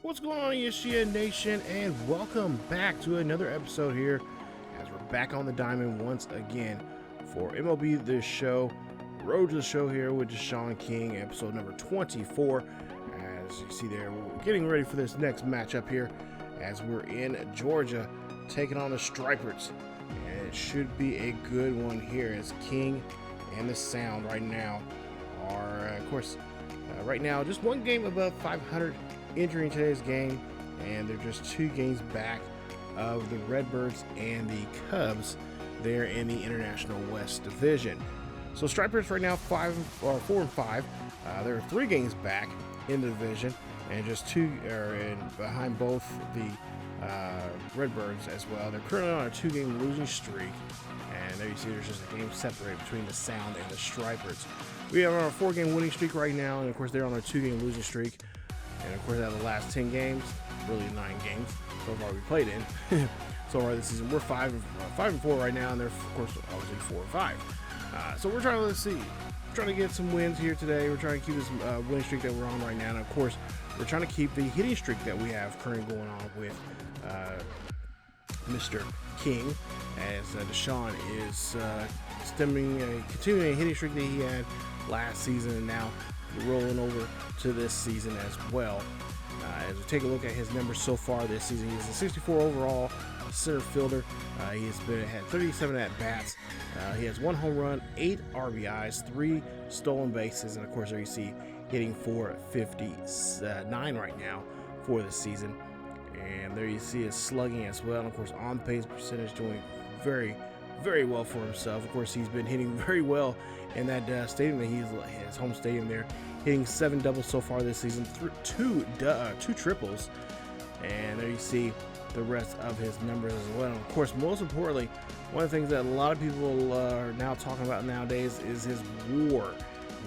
What's going on, ESGN Nation, and welcome back to another episode here as we're back on the diamond once again for MLB The Show, Road to the Show here with Deshaun King, episode number 24. As you see there, we're getting ready for this next matchup here as we're in Georgia taking on the Stripers, and it should be a good one here as King and the Sound right now are, of course, right now just one game above 500 entering today's game, and they're just 2 games back of the Redbirds and the Cubs there in the International West Division. So Stripers right now 4 and 5. They're 3 games back in the division, and just 2 are behind both the Redbirds as well. They're currently on a 2-game losing streak, and there you see there's just a game separated between the Sound and the Stripers. We are on a 4-game winning streak right now, and of course they're on a 2-game losing streak. And of course, out of the last 10 games, really 9 games so far we played in. So far this season, we're 5 and 4 right now, and they're of course obviously 4 and 5. So we're trying to get some wins here today. We're trying to keep this winning streak that we're on right now, and of course, we're trying to keep the hitting streak that we have currently going on with Mr. King, as Deshaun is continuing a hitting streak that he had last season, and now rolling over to this season as well. As we take a look at his numbers so far this season, he's a 64 overall center fielder. He has had 37 at bats. He has 1 home run, 8 RBIs, 3 stolen bases, and of course there you see hitting .459 right now for the season. And there you see his slugging as well, and of course on base percentage doing very, very well for himself. Of course, he's been hitting very well in that stadium that his home stadium there, hitting 7 doubles so far this season, 2 triples, and there you see the rest of his numbers as well. And of course, most importantly, one of the things that a lot of people are now talking about nowadays is his WAR,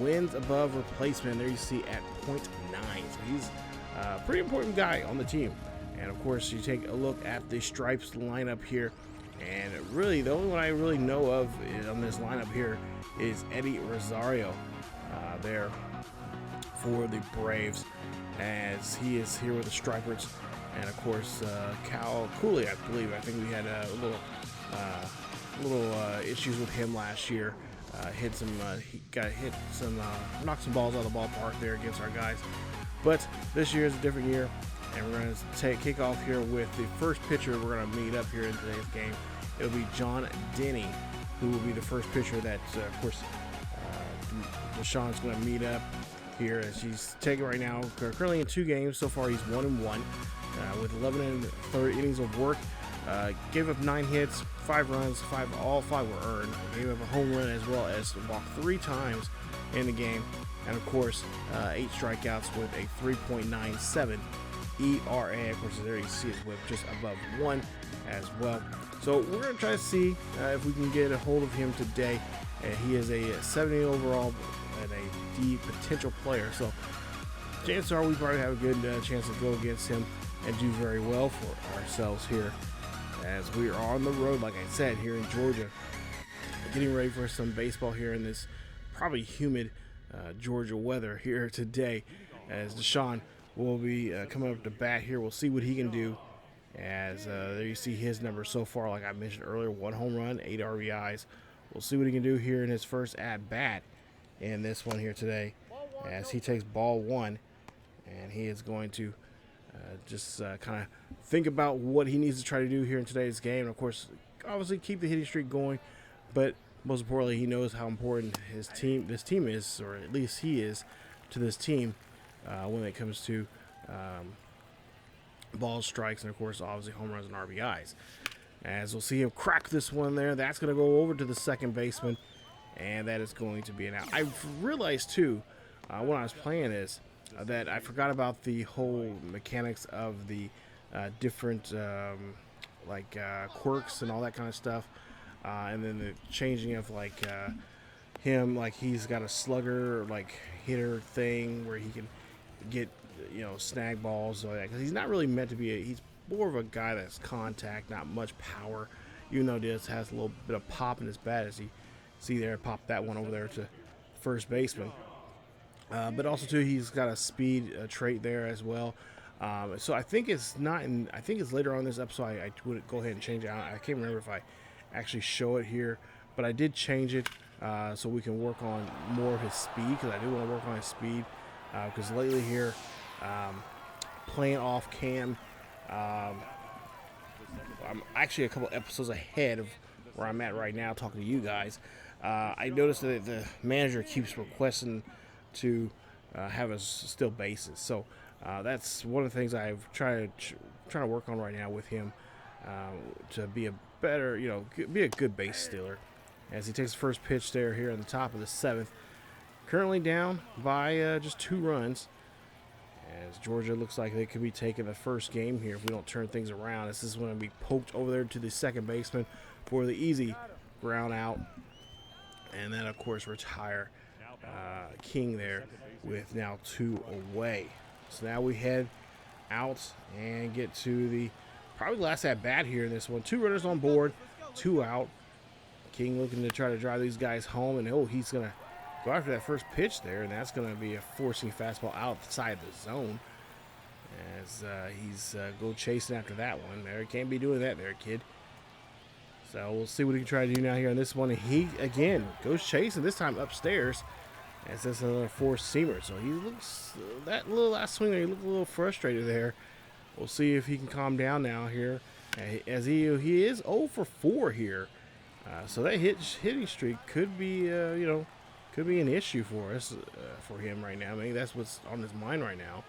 wins above replacement. There you see at .9, so he's a pretty important guy on the team. And of course, you take a look at the Stripes lineup here, and really the only one I really know of on this lineup here is Eddie Rosario there for the Braves, as he is here with the Stripers. And of course, Cal Cooley, I believe. I think we had a little issues with him last year. Knocked some balls out of the ballpark there against our guys. But this year is a different year, and we're going to kick off here with the first pitcher we're going to meet up here in today's game. It'll be John Denny, who will be the first pitcher that, of course, Deshaun's going to meet up here, as he's taking right now. Currently in 2 games so far, he's 1 and 1 with 11 and 3 innings of work. Gave up 9 hits, 5 runs, all 5 were earned. Gave up a home run as well as walked 3 times in the game, and of course 8 strikeouts with a 3.97 ERA. Of course, there you see his whip just above 1 as well. So we're going to try to see if we can get a hold of him today. He is a 70 overall and a D potential player, so chances are we probably have a good chance to go against him and do very well for ourselves here, as we are on the road, like I said, here in Georgia, getting ready for some baseball here in this probably humid Georgia weather here today, as Deshaun will be coming up to bat here. We'll see what he can do, as there you see his numbers so far, like I mentioned earlier, 1 home run, 8 RBIs. We'll see what he can do here in his first at-bat in this one here today, as he takes ball 1, and he is going to just kind of think about what he needs to try to do here in today's game. And of course, obviously keep the hitting streak going, but most importantly, he knows how important this team is, or at least he is, to this team when it comes to balls, strikes, and of course, obviously home runs and RBIs. As we'll see him crack this one there, that's going to go over to the second baseman, and that is going to be an out. I realized too when I was playing this that I forgot about the whole mechanics of the different quirks and all that kind of stuff, and then the changing of him, like he's got a slugger hitter thing where he can get snag balls, because he's not really meant to be he's more of a guy that's contact, not much power, even though this has a little bit of pop in his bat, as you see there, pop that one over there to first baseman. But also too, he's got a speed trait there as well. So I think it's not in. I think it's later on in this episode. I would go ahead and change it out. I can't remember if I actually show it here, but I did change it so we can work on more of his speed, because I do want to work on his speed. Because lately here, playing off cam, I'm actually a couple episodes ahead of where I'm at right now talking to you guys. I noticed that the manager keeps requesting to have us steal bases, so that's one of the things I've trying to work on right now with him, to be a better, be a good base stealer. As he takes the first pitch there here in the top of the 7th, currently down by just 2 runs. As Georgia looks like they could be taking the first game here if we don't turn things around. This is going to be poked over there to the second baseman for the easy ground out. And then, of course, retire King there with now 2 away. So now we head out and get to the probably last at bat here in this one. 2 runners on board, 2 out. King looking to try to drive these guys home. And, he's going to go after that first pitch there, and that's going to be a forcing fastball outside the zone as he's go chasing after that one. There, can't be doing that there, kid. So we'll see what he can try to do now here on this one. And he, again, goes chasing, this time upstairs, as that's another four-seamer. So he looks, that little last swing there, he looked a little frustrated there. We'll see if he can calm down now here, as he is 0 for 4 here. So that hitting streak could be, could be an issue for us, for him right now. Maybe that's what's on his mind right now.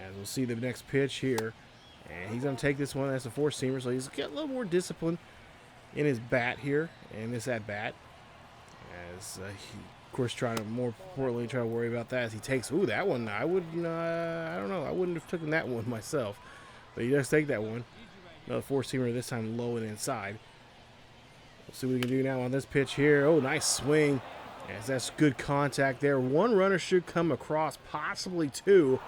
As we'll see the next pitch here. And he's going to take this one. That's a four-seamer, so he's got a little more discipline in his bat here, and this at-bat. As he, of course, more importantly, try to worry about that as he takes, that one. I wouldn't, I don't know. I wouldn't have taken that one myself. But he does take that one. Another four-seamer, this time low and inside. We'll see what we can do now on this pitch here. Nice swing. As that's good contact there. 1 runner should come across, possibly 2,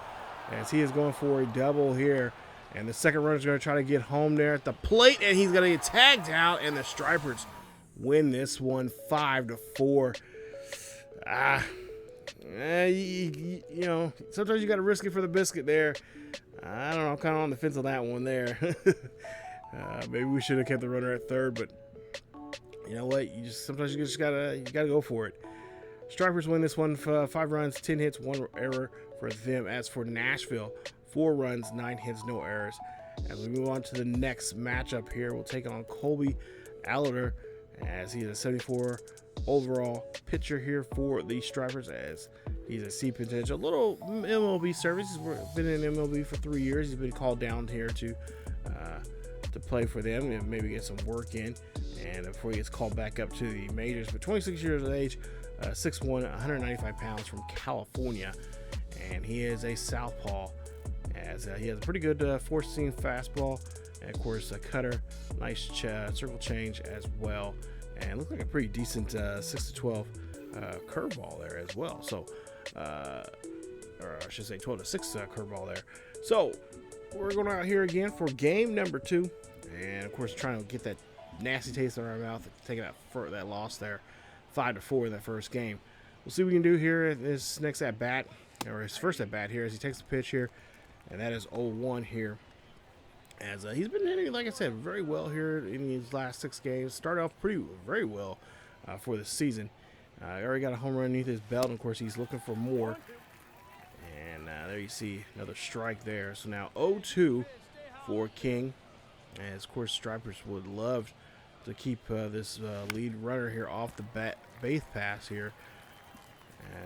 as he is going for a double here. And the second runner is going to try to get home there at the plate, and he's going to get tagged out, and the Stripers win this one 5-4. Sometimes you got to risk it for the biscuit there. I don't know, I'm kind of on the fence on that one there. Maybe we should have kept the runner at third, but you know what? Sometimes you just gotta go for it. Stripers win this one for 5 runs, 10 hits, 1 error for them. As for Nashville, 4 runs, 9 hits, no errors. As we move on to the next matchup here, we'll take on Colby Alliter, as he is a 74 overall pitcher here for the Stripers, as he's a C potential. A little MLB service. He's been in MLB for 3 years. He's been called down here to play for them and maybe get some work in, and before he gets called back up to the majors. But 26 years of age, 6'1", 195 pounds, from California, and he is a southpaw, as he has a pretty good four-seam fastball, and of course a cutter, nice circle change as well, and looks like a pretty decent 6-12 curveball there as well. So, or I should say 12-6 curveball there. So we're going out here again for game number 2, and of course trying to get that nasty taste in our mouth, taking that loss there, 5-4 in that first game. We'll see what we can do here at this next at bat, or his first at bat here, as he takes the pitch here, and that is 0-1 here. As he's been hitting, like I said, very well here in these last 6 games. Started off very well for the season. Already got a home run underneath his belt, and of course he's looking for more. And there you see another strike there. So now 0-2 for King. As of course Stripers would love to keep this lead runner here off the base pass here.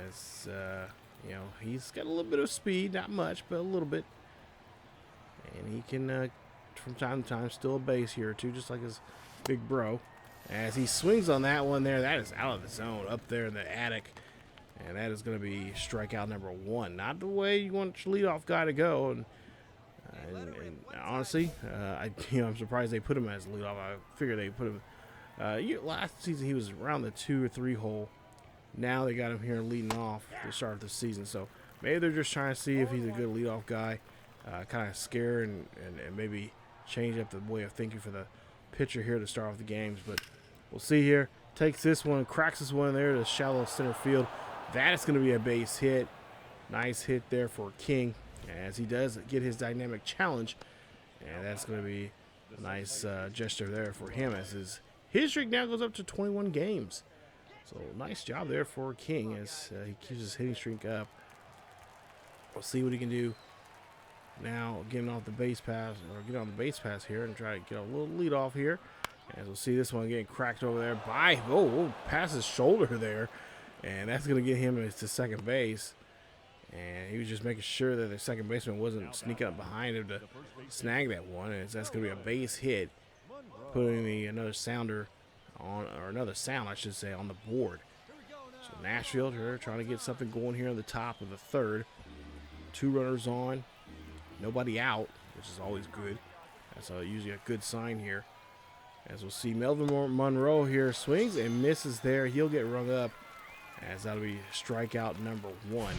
As he's got a little bit of speed, not much, but a little bit. And he can, from time to time, steal a base here or two, just like his big bro. As he swings on that one there, that is out of the zone, up there in the attic. And that is going to be strikeout number 1. Not the way you want your leadoff guy to go. And honestly, I'm surprised they put him as leadoff. I figured they put him. Last season he was around the 2 or 3 hole. Now they got him here leading off to start the season. So maybe they're just trying to see if he's a good leadoff guy. Kind of scare and maybe change up the way of thinking for the pitcher here to start off the games. But we'll see here. Takes this one, cracks this one there to shallow center field. That is going to be a base hit. Nice hit there for King. as he does get his dynamic challenge, and that's going to be a nice gesture there for him as his streak now goes up to 21 games. So nice job there for King as he keeps his hitting streak up. We'll see what he can do now, getting off the base pass, or get on the base pass here and try to get a little lead off here. As we'll see this one getting cracked over there by, past his shoulder there. And that's going to get him to second base. And he was just making sure that the second baseman wasn't sneaking up behind him to snag that one. And that's going to be a base hit, putting another sounder on, or another sound, I should say, on the board. So Nashville here trying to get something going here on the top of the third. 2 runners on, nobody out, which is always good. That's usually a good sign here. As we'll see, Melvin Monroe here swings and misses there. He'll get rung up, as that'll be strikeout number 1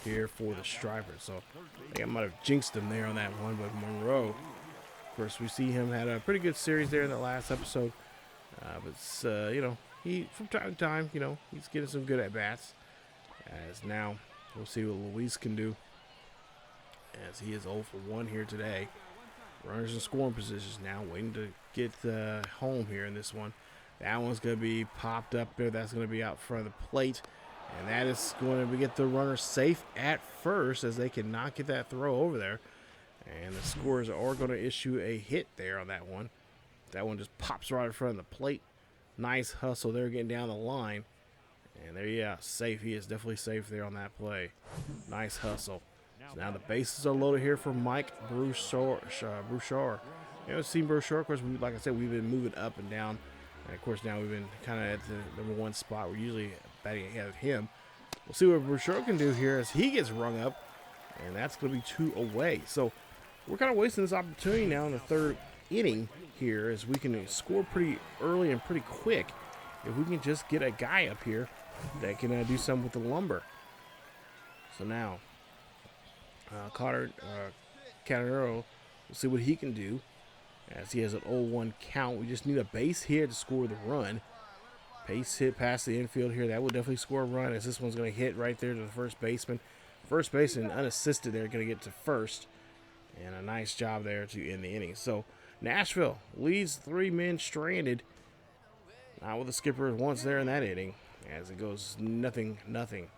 here for the Stripers. So I think I might have jinxed him there on that one, but Monroe, of course, we see him had a pretty good series there in the last episode. But you know, he from time to time, you know, he's getting some good at bats. As now we'll see what Luis can do, as he is 0 for 1 here today. Runners in scoring positions now, waiting to get home here in this one. That one's going to be popped up there. That's going to be out front of the plate. And that is going to get the runner safe at first, as they cannot get that throw over there. And the scorers are going to issue a hit there on that one. That one just pops right in front of the plate. Nice hustle there, getting down the line. And there, yeah, safe. He is definitely safe there on that play. Nice hustle. So now the bases are loaded here for Mike Broussard. You know, see Broussard, of course, like I said, we've been moving up and down. And of course, now we've been kind of at the number 1 spot. We're usually batting ahead of him. We'll see what Broussard can do here as he gets rung up. And that's going to be 2 away. So we're kind of wasting this opportunity now in the 3rd inning here, as we can score pretty early and pretty quick if we can just get a guy up here that can do something with the lumber. So now Catanero, we'll see what he can do, as he has an 0-1 count. We just need a base hit to score the run. Base hit past the infield here, that will definitely score a run, as this one's going to hit right there to the first baseman. First baseman unassisted there, going to get to first, and a nice job there to end the inning. So Nashville leads 3 men stranded. Not with the skipper once there in that inning, as it goes 0-0.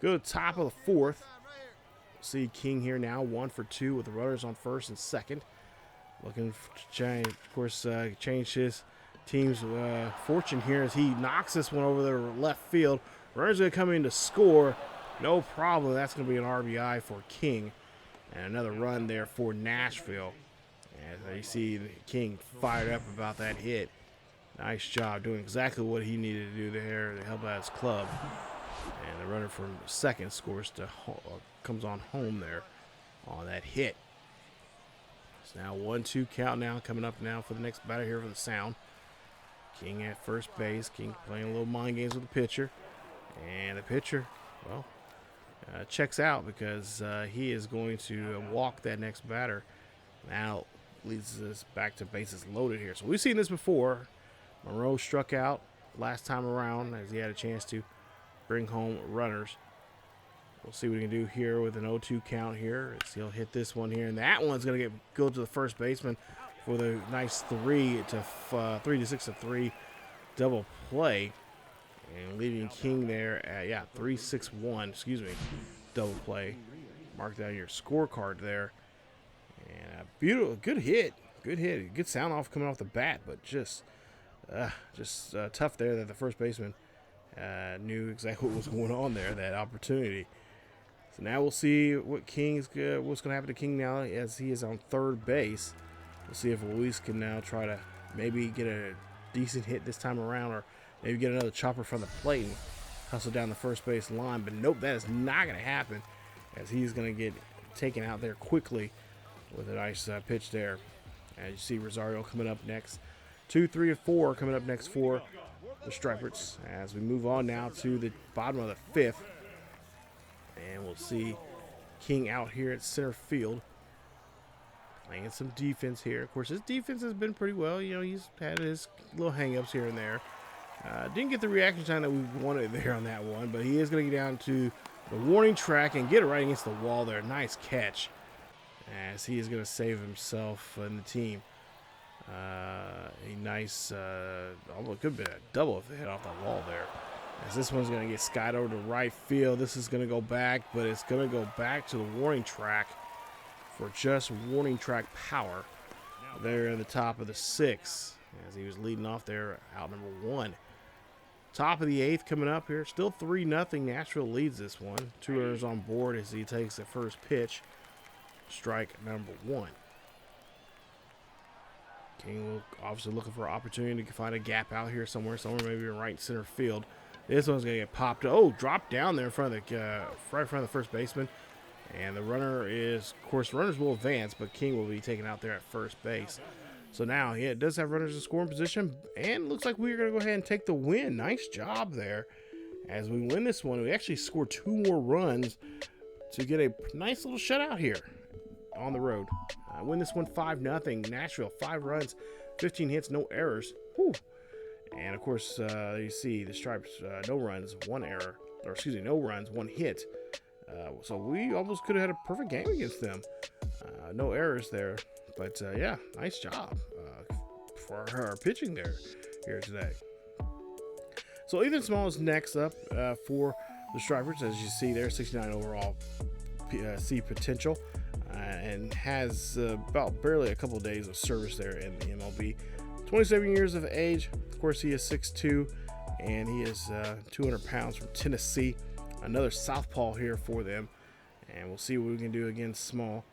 Go to the top of the 4th. See King here now 1 for 2 with the runners on first and second. Looking to change, of course, change his team's fortune here as he knocks this one over the left field. Runner's going to come in to score. No problem. That's going to be an RBI for King. And another run there for Nashville. As you see King fired up about that hit. Nice job, doing exactly what he needed to do there to help out his club. And the runner from second scores comes on home there on that hit. It's now 1-2 count now, coming up now for the next batter here for the Sound. King at first base. King playing a little mind games with the pitcher. And the pitcher, well, checks out, because he is going to walk that next batter. Now leads us back to bases loaded here. So we've seen this before. Monroe struck out last time around, as he had a chance to bring home runners. We'll see what he can do here with an 0-2 count here. He'll hit this one here, and that one's going to go to the first baseman for the nice 3-6-3 double play, and leaving King there at 3-6-1, double play. Mark down your scorecard there. And a beautiful, good hit, good sound off coming off the bat, but just tough there that the first baseman knew exactly what was going on there, that opportunity. So now we'll see what's going to happen to King now, as he is on third base. We'll see if Luis can now try to maybe get a decent hit this time around, or maybe get another chopper from the plate and hustle down the first base line. But nope, that is not going to happen, as he's going to get taken out there quickly with a nice pitch there. As you see Rosario coming up next. 2, 3, and 4 coming up next for the Stripers, as we move on now to the bottom of the 5th. And we'll see King out here at center field, playing some defense here. Of course, his defense has been pretty well. You know, he's had his little hang-ups here and there. Didn't get the reaction time that we wanted there on that one, but he is going to get down to the warning track and get it right against the wall there. Nice catch, as he is going to save himself and the team. A nice, almost could be a double if they hit off the wall there. As this one's going to get skied over to right field. This is going to go back, but it's going to go back to the warning track for just warning track power. There at the top of the 6th, as he was leading off there, out number 1. Top of the 8th coming up here. Still 3-0. Nashville leads this one. 2 runners on board as he takes the first pitch. Strike number 1. King will obviously looking for an opportunity to find a gap out here somewhere maybe in right center field. This one's going to get popped. Oh, dropped down there in front of the right in front of the first baseman. And the runner is, of course, runners will advance, but King will be taken out there at first base. So now, yeah, it does have runners in scoring position, and looks like we're going to go ahead and take the win. Nice job there. As we win this one, we actually scored 2 more runs to get a nice little shutout here on the road. Win this one 5-0. Nashville, 5 runs, 15 hits, no errors. Whew. And, of course, you see the Stripes, no runs, 1 error. Or, excuse me, no runs, 1 hit. So we almost could have had a perfect game against them. No errors there. But, yeah, nice job for our pitching there here today. So Ethan Small is next up for the Stripers. As you see there, 69 overall C potential. And has about barely a couple of days of service there in the MLB. 27 years of age. Of course, he is 6'2", and he is 200 pounds from Tennessee. Another southpaw here for them, and we'll see what we can do against Small.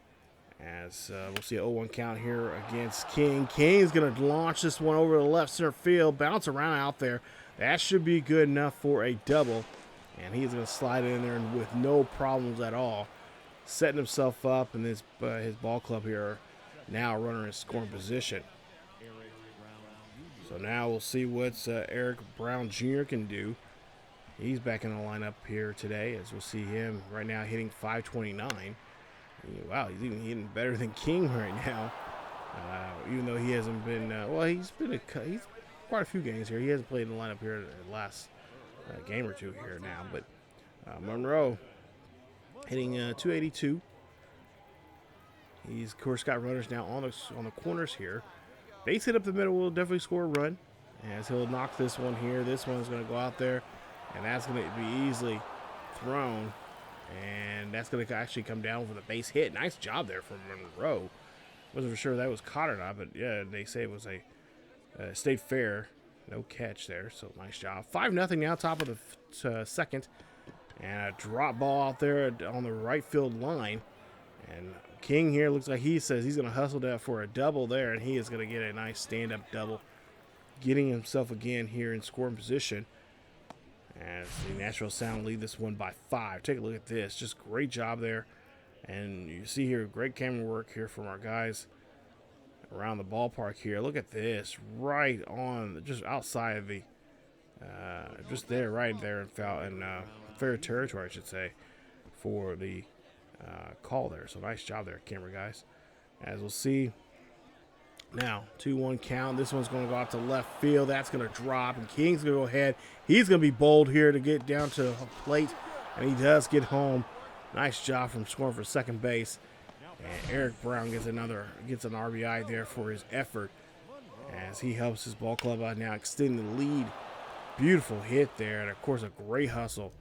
As we'll see an 0-1 count here against King. King's going to launch this one over the left center field, bounce around out there. That should be good enough for a double, and he's going to slide in there with no problems at all, setting himself up, and his ball club here now runner in scoring position. So now we'll see what Eric Brown Jr. can do. He's back in the lineup here today, as we'll see him right now hitting .529. Wow, he's even hitting better than King right now. Even though he hasn't been, he's quite a few games here. He hasn't played in the lineup here the last game or two here now. But Monroe hitting .282. He's, of course, got runners now on the corners here. Base hit up the middle will definitely score a run, as he'll knock this one here. This one's going to go out there, and that's going to be easily thrown. And that's going to actually come down with a base hit. Nice job there from Monroe. Wasn't for sure that was caught or not, but yeah, they say it was a stayed fair. No catch there, so nice job. 5-0 now, top of the second. And a drop ball out there on the right field line. And King here looks like he says he's going to hustle that for a double there, and he is going to get a nice stand-up double, getting himself again here in scoring position. As the Nashville Sound lead this one by 5. Take a look at this. Just great job there. And you see here, great camera work here from our guys around the ballpark here. Look at this. Right on, just outside of the, just there, right there in fair territory, I should say, for the call there. So nice job there, camera guys. As we'll see. Now, 2-1 count. This one's going to go out to left field. That's going to drop, and King's going to go ahead. He's going to be bold here to get down to the plate, and he does get home. Nice job from scoring for second base. And Eric Brown gets an RBI there for his effort, as he helps his ball club out now, extending the lead. Beautiful hit there, and of course a great hustle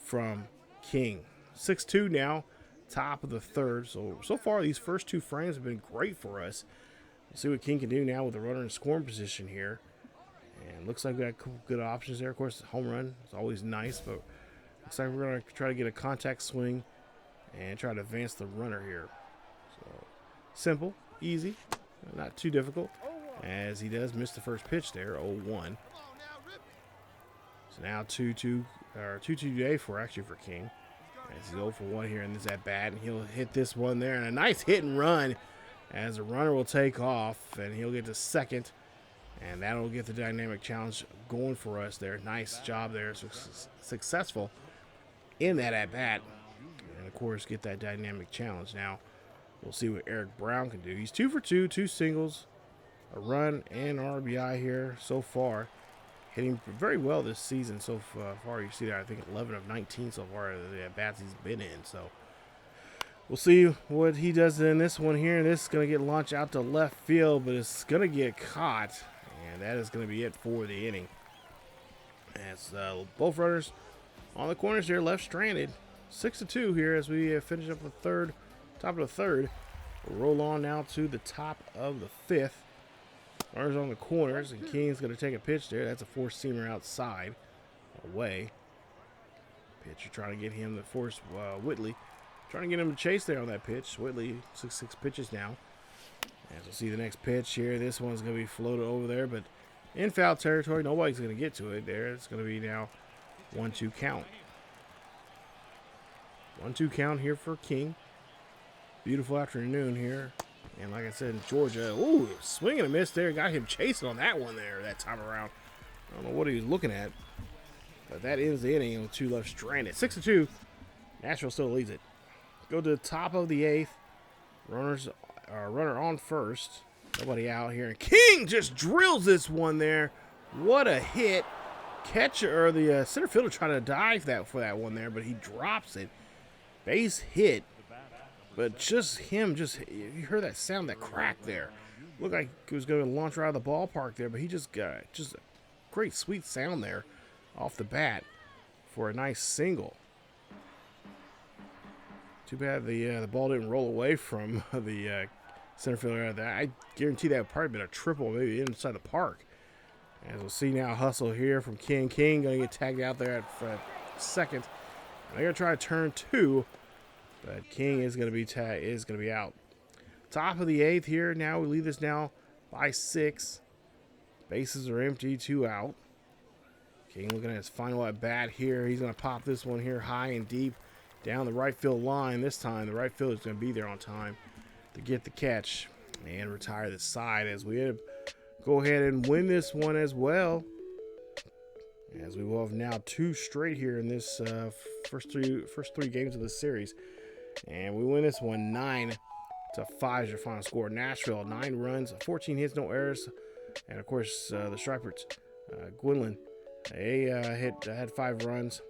from King. 6-2 now, top of the third. So far these first 2 frames have been great for us. We'll see what King can do now with the runner in scoring position here. And looks like we got a couple good options there. Of course, home run is always nice, but looks like we're going to try to get a contact swing and try to advance the runner here. So simple, easy, not too difficult, as he does miss the first pitch there, 0-1. So now 2-2 today for King. As he's 0-for-1 here in this at bat, and he'll hit this one there, and a nice hit and run, as the runner will take off, and he'll get to second, and that'll get the dynamic challenge going for us there. Nice job there, successful in that at bat, and of course get that dynamic challenge. Now we'll see what Eric Brown can do. He's 2 for 2, 2 singles, a run, and RBI here so far. hitting very well this season so far. You see that, I think 11 of 19 so far the at-bats he's been in. So we'll see what he does in this one here. This is going to get launched out to left field, but it's going to get caught. And that is going to be it for the inning. As both runners on the corners here left stranded. 6-2 here as we finish up the third, top of the third. We'll roll on now to the top of the fifth. Runners on the corners, and King's going to take a pitch there. That's a four-seamer outside, away. Pitcher trying to get him to force Whitley. Trying to get him to chase there on that pitch. Whitley, 6 pitches now. As we'll see the next pitch here, this one's going to be floated over there, but in foul territory, nobody's going to get to it there. It's going to be now 1-2 count. 1-2 count here for King. Beautiful afternoon here. And like I said, in Georgia, ooh, swing and a miss there. Got him chasing on that one there that time around. I don't know what he was looking at. But that ends the inning with 2 left stranded. 6-2. Nashville still leads it. Go to the top of the 8th. Runner on first. Nobody out here. And King just drills this one there. What a hit. Catcher, or the center fielder trying to dive for that one there, but he drops it. Base hit. But you heard that sound, that crack there. Looked like he was going to launch right out of the ballpark there, but he just got a great sweet sound there off the bat for a nice single. Too bad the ball didn't roll away from the center fielder. I guarantee that would probably been a triple, maybe inside the park. As we'll see now, hustle here from King. King going to get tagged out there at second. They're going to try to turn 2. But King is going to be out. Top of the 8th here. Now we lead this now by 6. Bases are empty, 2 out. King looking at his final at bat here. He's going to pop this one here high and deep down the right field line. This time the right fielder is going to be there on time to get the catch and retire the side as we go ahead and win this one as well. As we will have now 2 straight here in this first three games of the series. And we win this one 9-5 is your final score. Nashville, 9 runs, 14 hits, no errors. And, of course, the Stripers, Gwinnett, they had 5 runs,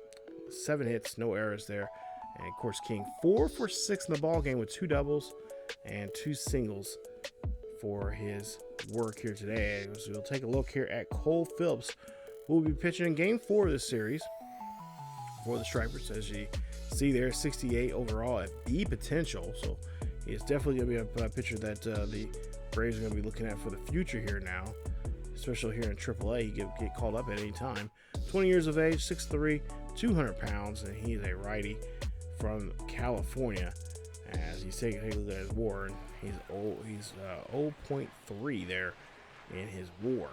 7 hits, no errors there. And, of course, King, 4 for 6 in the ball game with 2 doubles and 2 singles for his work here today. So we'll take a look here at Cole Phillips, who will be pitching in Game 4 of this series for the Stripers. As you see there, 68 overall at the potential. So he is definitely going to be a pitcher that the Braves are going to be looking at for the future here now, especially here in AAA. He can get called up at any time. 20 years of age, 6'3", 200 pounds, and he is a righty from California. As you take a look at his WAR, and he's 0.3 there in his WAR.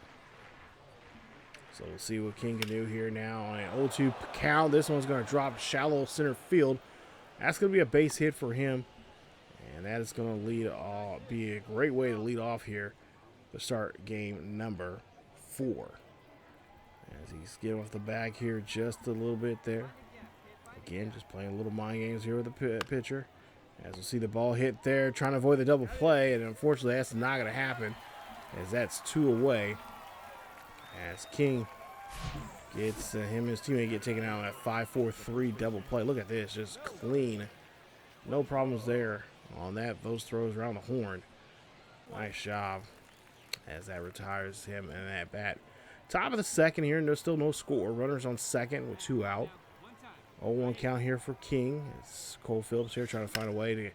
So we'll see what King can do here now on an 0-2 count. This one's going to drop shallow center field. That's going to be a base hit for him. And that is going to be a great way to lead off here to start game number 4. As he's getting off the bag here just a little bit there. Again, just playing a little mind games here with the pitcher. As we'll see the ball hit there, trying to avoid the double play. And unfortunately, that's not going to happen as that's 2 away. As King gets him and his teammate get taken out on that 5-4-3 double play. Look at this, just clean. No problems there on those throws around the horn. Nice job as that retires him and that bat. Top of the second here, and there's still no score. Runners on second with 2 out. 0-1 count here for King. It's Cole Phillips here trying to find a way to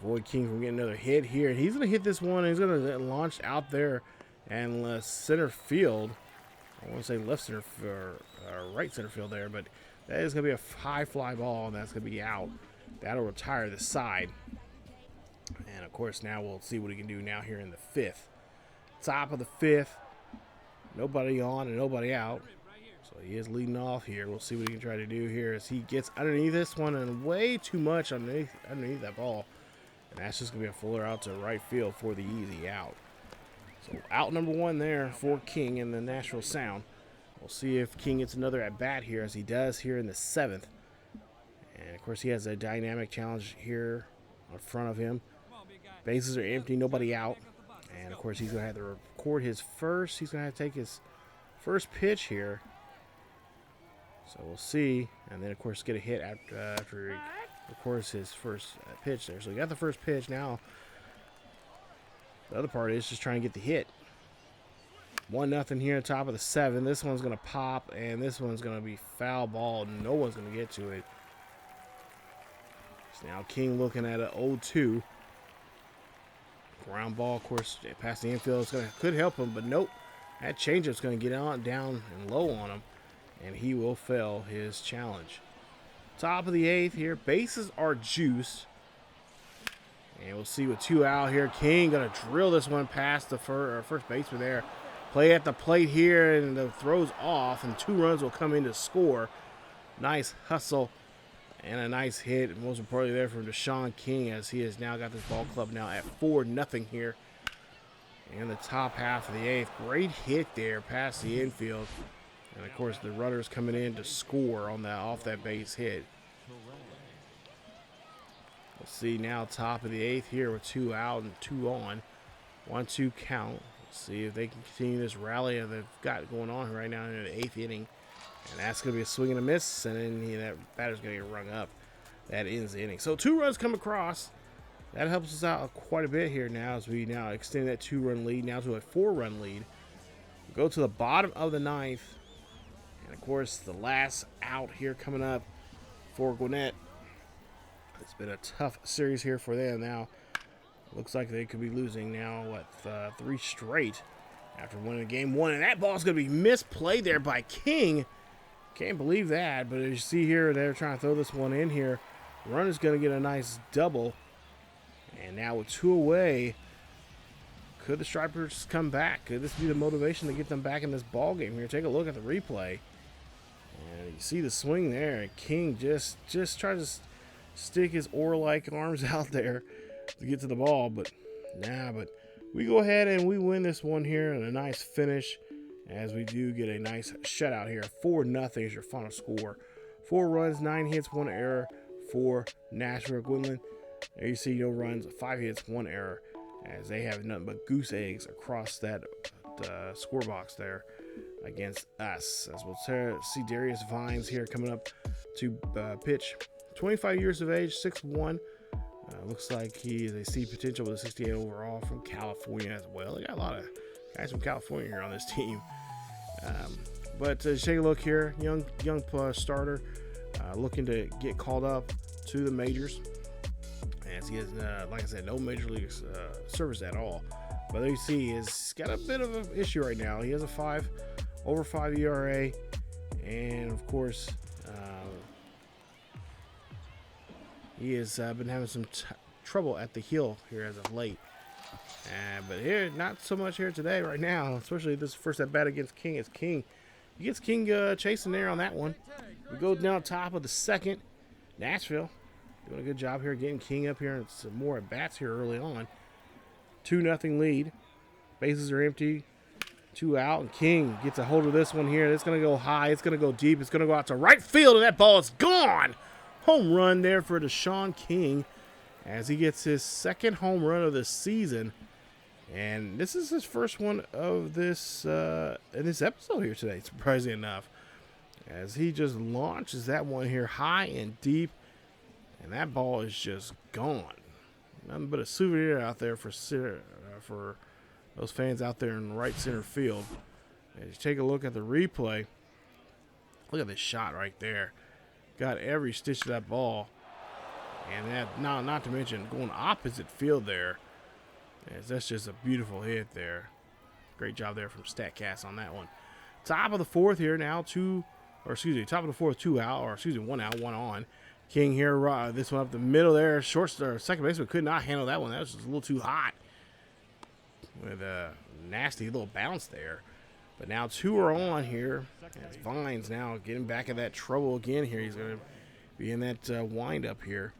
avoid King from getting another hit here. And he's going to hit this one, and he's going to launch out there and center field. I want to say left center or right center field there, but that is going to be a high fly ball, and that's going to be out. That'll retire the side. And, of course, now we'll see what he can do now here in the 5th. Top of the 5th. Nobody on and nobody out. So he is leading off here. We'll see what he can try to do here as he gets underneath this one and way too much underneath that ball. And that's just going to be a fuller out to right field for the easy out. So out number 1 there for King in the Nashville Sound. We'll see if King gets another at-bat here as he does here in the 7th. And, of course, he has a dynamic challenge here in front of him. Bases are empty, nobody out. And, of course, he's going to have to record his first. He's going to have to take his first pitch here. So we'll see. And then, of course, get a hit after he records his first pitch there. So we got the first pitch now. The other part is just trying to get the hit. 1-0 here on top of the 7th. This one's going to pop, and this one's going to be foul ball. No one's going to get to it. So now King looking at an 0-2. Ground ball, of course, past the infield. Could help him, but nope. That changeup's going to get on down and low on him, and he will fail his challenge. Top of the 8th here. Bases are juiced. And we'll see with 2 out here. King going to drill this one past the first baseman there. Play at the plate here, and the throw's off, and 2 runs will come in to score. Nice hustle and a nice hit, most importantly there from Deshaun King, as he has now got this ball club now at 4-0 here in the top half of the 8th. Great hit there past the infield, and of course the runners coming in to score on that off that base hit. We'll see now top of the 8th here with 2 out and 2 on. 1-2 count. See if they can continue this rally that they've got going on right now in the 8th inning. And that's going to be a swing and a miss, and then that batter's going to get rung up. That ends the inning. So 2 runs come across. That helps us out quite a bit here now as we now extend that 2-run lead now to a 4-run lead. We go to the bottom of the 9th. And, of course, the last out here coming up for Gwinnett. It's been a tough series here for them now. Looks like they could be losing now, 3 straight after winning game 1. And that ball's going to be misplayed there by King. Can't believe that. But as you see here, they're trying to throw this one in here. Runner's going to get a nice double. And now with 2 away, could the Stripers come back? Could this be the motivation to get them back in this ball game here? Take a look at the replay. And you see the swing there. And King just tries to stick his oar-like arms out there to get to the ball, but we go ahead and we win this one here and a nice finish as we do get a nice shutout here. 4-0 is your final score. 4 runs, 9 hits, 1 error for Nashville Gwynland. There you see no runs, 5 hits, 1 error, as they have nothing but goose eggs across that score box there against us. As we'll see Darius Vines here coming up to pitch. 25 years of age, 6'1". Looks like he is a C potential with a 68 overall from California as well. They got a lot of guys from California here on this team. But take a look here, young starter, looking to get called up to the majors, as he has, like I said, no major league service at all. But there you see, he's got a bit of an issue right now. He has a over 5 ERA, and of course, he has been having some trouble at the heel here as of late. But here, not so much here today right now, especially this first at bat against King. It's King. He gets King chasing there on that one. We go down top of the 2nd. Nashville doing a good job here getting King up here and some more at bats here early on. 2-0 lead. Bases are empty. 2 out, and King gets a hold of this one here. It's going to go high. It's going to go deep. It's going to go out to right field, and that ball is gone. Home run there for Deshaun King as he gets his 2nd home run of the season. And this is his first one of this in this episode here today, surprisingly enough, as he just launches that one here high and deep, and that ball is just gone. Nothing but a souvenir out there for those fans out there in right center field. As you take a look at the replay, look at this shot right there. Got every stitch of that ball, and that not to mention going opposite field there, as that's just a beautiful hit there. Great job there from StatCast on that one. Top of the 4th here now, top of the 4th, 2 out, 1 out, 1 on. King here, this one up the middle there. Second baseman could not handle that one. That was just a little too hot with a nasty little bounce there. But now 2 are on here. As Vines now getting back in that trouble again here. He's going to be in that wind-up here.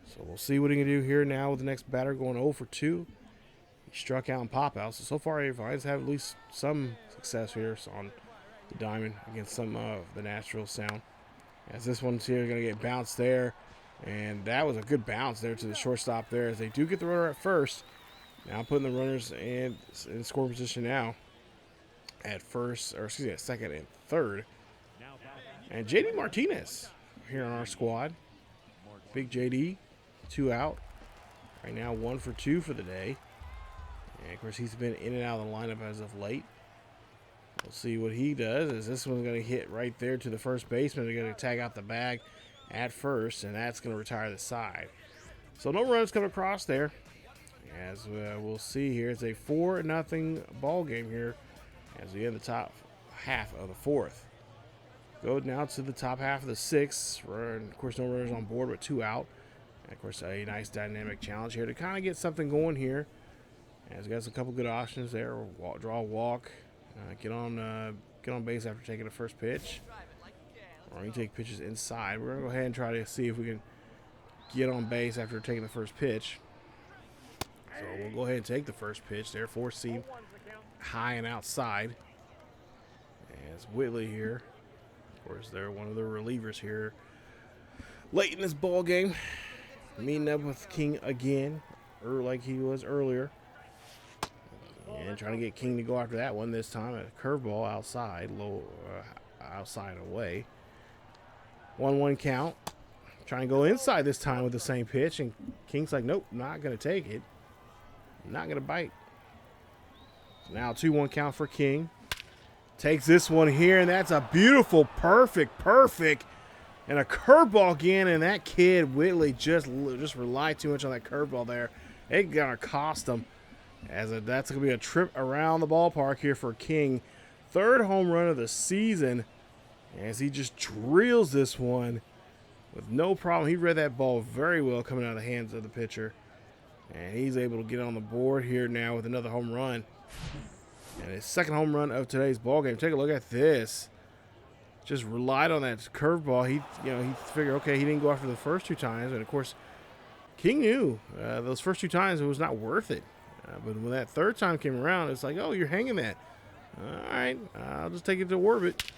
So we'll see what he can do here now with the next batter going 0 for 2. He struck out and pop out. So far, Vines have at least some success here on the diamond against some of the natural sound. As this one's here going to get bounced there. And that was a good bounce there to the shortstop there, as they do get the runner at first. Now putting the runners in score position now. at first, or excuse me, at second and third. And JD Martinez here on our squad. Big JD, 2 out. Right now 1 for 2 for the day. And of course he's been in and out of the lineup as of late. We'll see what he does. Is this one's going to hit right there to the first baseman. They're going to tag out the bag at first, and that's going to retire the side. So no runs coming across there. As we'll see here, it's a 4-0 ball game here as we end the top half of the fourth. Go now to the top half of the sixth. Of course, no runners on board with 2 out. And of course, a nice dynamic challenge here to kind of get something going here. As we got a couple good options there. Draw a walk, get on base after taking the first pitch, or you take pitches inside. We're gonna go ahead and try to see if we can get on base after taking the first pitch. So we'll go ahead and take the first pitch there. 4-seam, high and outside. As Whitley here, of course, they're one of the relievers here late in this ball game, meeting up with King again, or like he was earlier, and trying to get King to go after that one this time. A curveball outside, low, outside away. 1-1 count. Trying to go inside this time with the same pitch, and King's like, nope, not going to take it. Not going to bite. Now 2-1 count for King. Takes this one here, and that's a beautiful, perfect, and a curveball again, and that kid, Whitley, just relied too much on that curveball there. It going to cost him, as that's going to be a trip around the ballpark here for King. 3rd home run of the season, as he just drills this one with no problem. He read that ball very well coming out of the hands of the pitcher. And he's able to get on the board here now with another home run. And his 2nd home run of today's ball game. Take a look at this. Just relied on that curveball. He figured, okay, he didn't go after the first 2 times. And, of course, King knew those first 2 times it was not worth it. But when that 3rd time came around, it's like, oh, you're hanging that. All right, I'll just take it to orbit.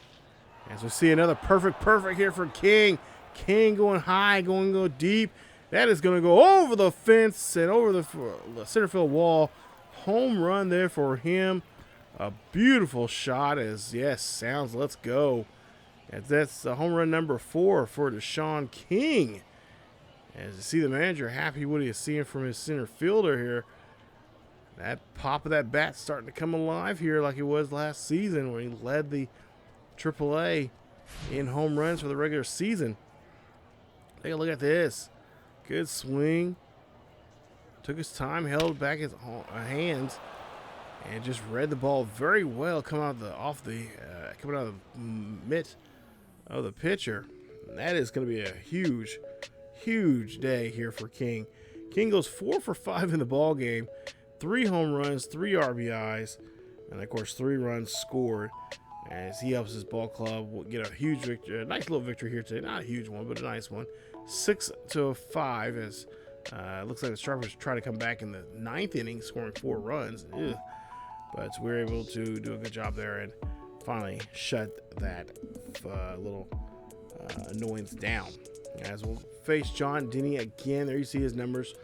As we see another perfect here for King. King going high, go deep. That is going to go over the fence and over the center field wall. Home run there for him. A beautiful shot as, yes, sounds, let's go. As that's home run number 4 for Deshaun King. As you see the manager happy what he's seeing from his center fielder here. That pop of that bat starting to come alive here like it was last season when he led the AAA in home runs for the regular season. Take a look at this. Good swing. Took his time, held back his hands, and just read the ball very well coming out of the mitt of the pitcher. And that is going to be a huge day here for King. King goes 4 for 5 in the ball game. 3 home runs, 3 RBIs, and of course 3 runs scored. As he helps his ball club get a huge victory, a nice little victory here today. Not a huge one, but a nice one. 6-5 as it looks like the Stripers try to come back in the 9th inning, scoring 4 runs. Ugh. But we're able to do a good job there and finally shut that little annoyance down. As we'll face John Denny again. There you see his numbers.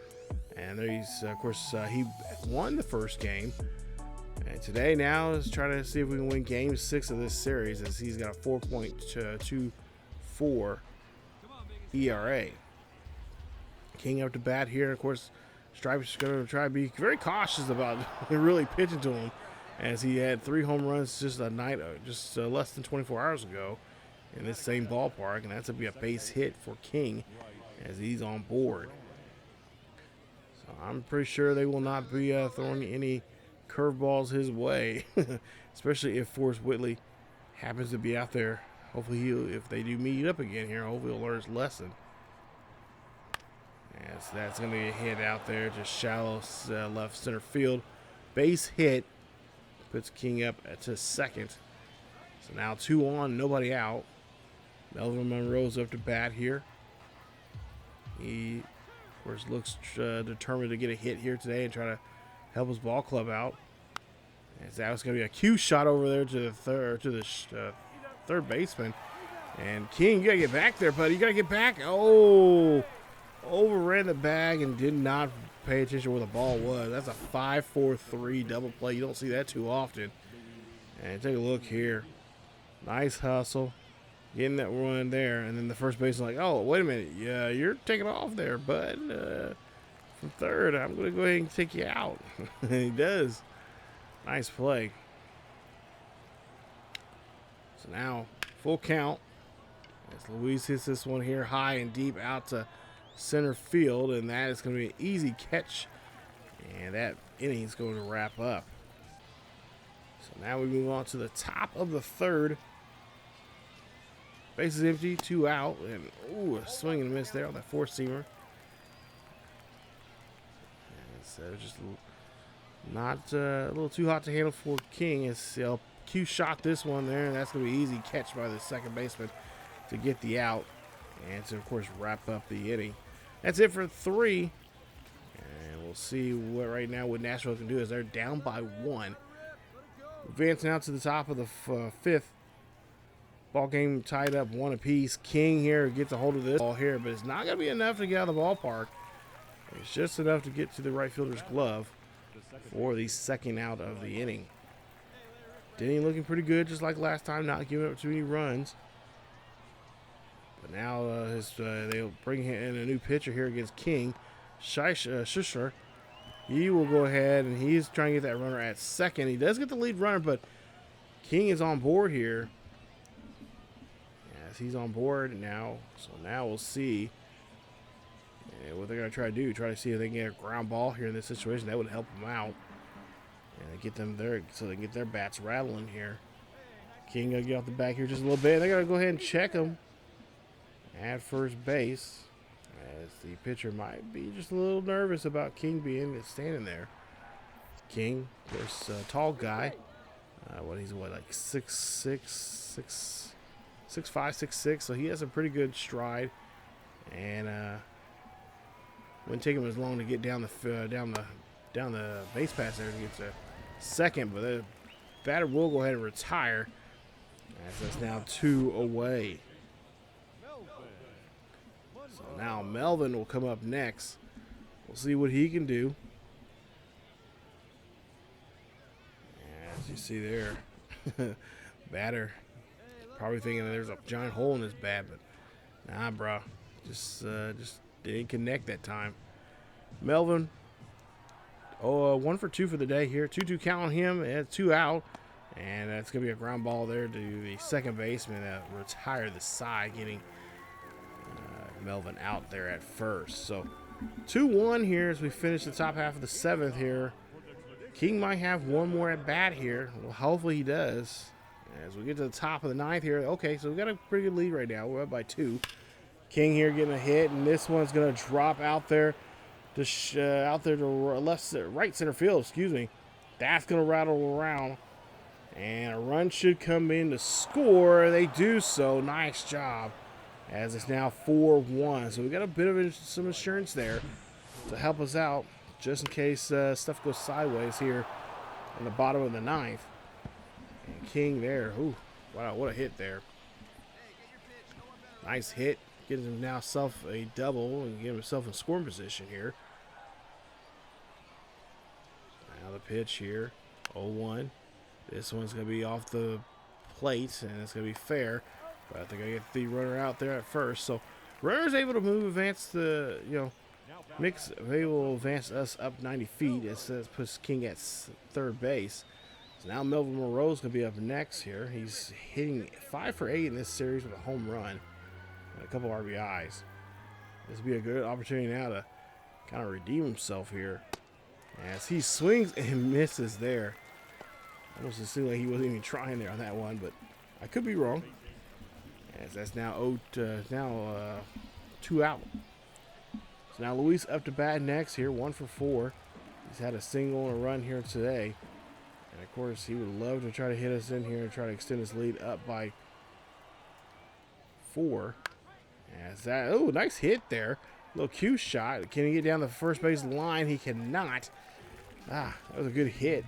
And there he's, of course, he won the first game. And today now is trying to see if we can win game 6 of this series, as he's got a 4.24 ERA. King up to bat here. Of course, Stripers are going to try to be very cautious about really pitching to him, as he had 3 home runs just less than 24 hours ago in this same ballpark, and that's going to be a base hit for King as he's on board. So I'm pretty sure they will not be throwing any curveballs his way, especially if Forrest Whitley happens to be out there. Hopefully, if they do meet up again here, hopefully he'll learn his lesson. As that's going to be a hit out there, just shallow left center field. Base hit puts King up to 2nd. So now 2 on, nobody out. Melvin Monroe's up to bat here. He, of course, looks determined to get a hit here today and try to help his ball club out. As that was going to be a cue shot over there to the third baseman. And King, you got to get back there, buddy. You got to get back. Oh, overran the bag and did not pay attention where the ball was. That's a 5-4-3 double play. You don't see that too often. And take a look here. Nice hustle. Getting that run there. And then the first baseman like, oh, wait a minute. Yeah, you're taking off there, bud. From third, I'm going to go ahead and take you out. And he does. Nice play. So now, full count. As Luis hits this one here high and deep out to center field. And that is going to be an easy catch. And that inning is going to wrap up. So now we move on to the top of the third. Base is empty, 2 out, and ooh, a swing and a miss there on that four-seamer. So just not a little too hot to handle for King. As Q shot this one there, and that's going to be an easy catch by the second baseman to get the out, and to of course wrap up the inning. That's it for 3, and we'll see what right now what Nashville can do as they're down by 1. Advancing out to the top of the 5th. Ball game tied up 1 apiece. King here gets a hold of this ball here, but it's not going to be enough to get out of the ballpark. It's just enough to get to the right fielder's glove for the second out of the inning. Denny looking pretty good, just like last time, not giving up too many runs. But now they'll bring in a new pitcher here against King. Schuster. He will go ahead, and he's trying to get that runner at second. He does get the lead runner, but King is on board here. Yes, he's on board now. So now we'll see what they're going to try to do. Try to see if they can get a ground ball here in this situation. That would help them out. And get them there so they can get their bats rattling here. King going to get off the back here just a little bit. They're going to go ahead and check him at first base. As the pitcher might be just a little nervous about King being standing there. King, of course, tall guy. Like 6'5", 6'6", so he has a pretty good stride. And wouldn't take him as long to get down the base pass there to get to second, but the batter will go ahead and retire. As that's now 2 away. So now Melvin will come up next. We'll see what he can do. As you see there, batter probably thinking that there's a giant hole in his bat, but nah, bro, just didn't connect that time. Melvin, 1 for 2 for the day here. 2-2 count on him. It's 2 out, and that's gonna be a ground ball there to the second baseman that retired the side, getting Melvin out there at first. So 2-1 here as we finish the top half of the 7th here. King might have one more at bat here. Well, hopefully he does. As we get to the top of the 9th here. Okay, so we got a pretty good lead right now. We're up by 2. King here getting a hit, and this one's gonna drop out there to right center field. Excuse me. That's gonna rattle around, and a run should come in to score. They do so. Nice job. As it's now 4-1. So we got a bit of some insurance there to help us out just in case stuff goes sideways here in the bottom of the 9th. And King there. Ooh, wow, what a hit there. Nice hit. Gives him now a double and get himself in scoring position here. Now the pitch here. 0-1. This one's going to be off the plate, and it's going to be fair. But I think I get the runner out there at first. So runner's able to they will advance us up 90 feet. It says puts King at third base. So now Melvin Monroe's going to be up next here. He's hitting 5 for 8 in this series with a home run and a couple RBIs. This will be a good opportunity now to kind of redeem himself here. As he swings and misses there. Almost seemed like he wasn't even trying there on that one, but I could be wrong. As that's now 2 out. So now Luis up to bat next here, 1 for 4. He's had a single and a run here today. And of course, he would love to try to hit us in here and try to extend his lead up by 4. As that, nice hit there. Little Q shot. Can he get down the first base line? He cannot. That was a good hit.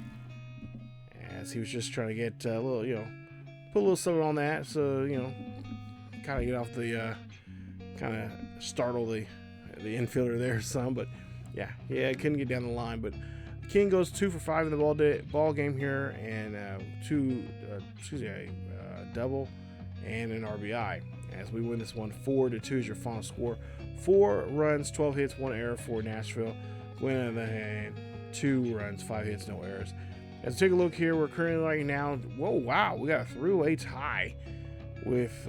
As he was just trying to get a little, put a little something on that. So, kind of get off the, kind of startle the infielder there some. But, yeah, couldn't get down the line. But King goes 2 for 5 in the ball game here, and a double and an RBI. As we win this one 4-2 is your final score. 4 runs, 12 hits, 1 error for Nashville. Gwinnett on the hand, 2 runs, 5 hits, no errors. Let's take a look here. We're currently right now. Whoa, wow, we got a 3-way tie with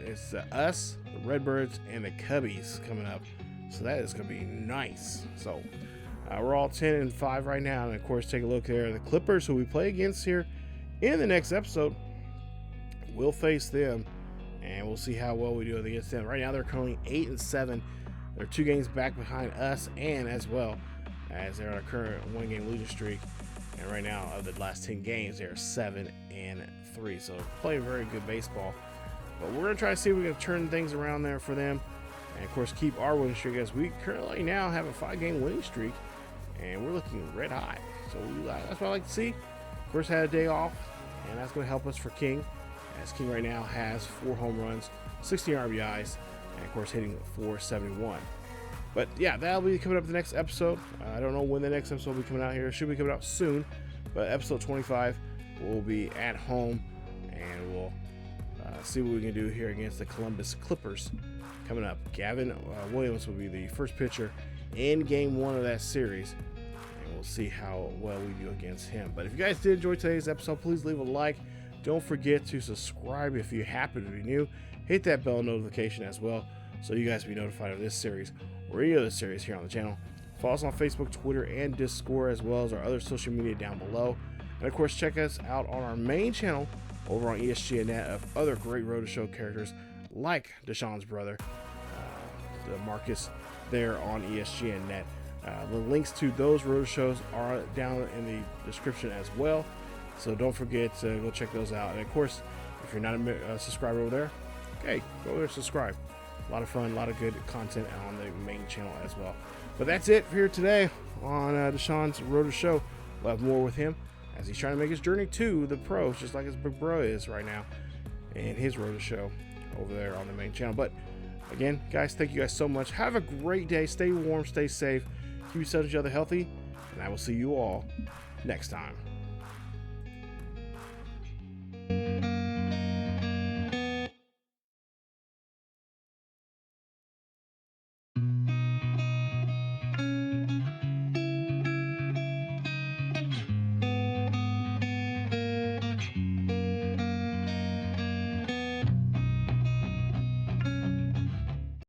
it's us, the Redbirds, and the Cubbies coming up. So that is going to be nice. So we're all 10-5 right now, and of course, take a look there. The Clippers, who we play against here in the next episode, we'll face them, and we'll see how well we do against them. Right now, they're currently 8-7. They're 2 games back behind us, and as well as they're on a current 1-game losing streak. And right now, of the last 10 games, they're 7-3. So playing very good baseball. But we're gonna try to see if we can turn things around there for them, and of course keep our winning streak, as we currently now have a 5-game winning streak, and we're looking red hot. So that's what I like to see. Of course, had a day off, and that's going to help us for King, as King right now has 4 home runs, 16 RBIs, and of course hitting .471. But yeah, that'll be coming up in the next episode. I don't know when the next episode will be coming out here. It should be coming out soon, but episode 25 will be at home, and we'll see what we can do here against the Columbus Clippers coming up. Gavin Williams will be the first pitcher in game 1 of that series, and we'll see how well we do against him. But if you guys did enjoy today's episode, please leave a like. Don't forget to subscribe if you happen to be new. Hit that bell notification as well, so you guys will be notified of this series or any other series here on the channel. Follow us on Facebook, Twitter, and Discord, as well as our other social media down below. And of course, check us out on our main channel over on ESGNet of other great Road to Show characters like Deshaun's brother, Marcus, there on ESGNet. The links to those Road to Shows are down in the description as well. So don't forget to go check those out. And of course, if you're not a subscriber over there, okay, go over there and subscribe. A lot of fun, a lot of good content on the main channel as well. But that's it for here today on Deshaun's Road to Show. We'll have more with him as he's trying to make his journey to the pros, just like his big bro is right now in his Road to Show over there on the main channel. But again, guys, thank you guys so much. Have a great day. Stay warm, stay safe, keep yourself and each other healthy, and I will see you all next time.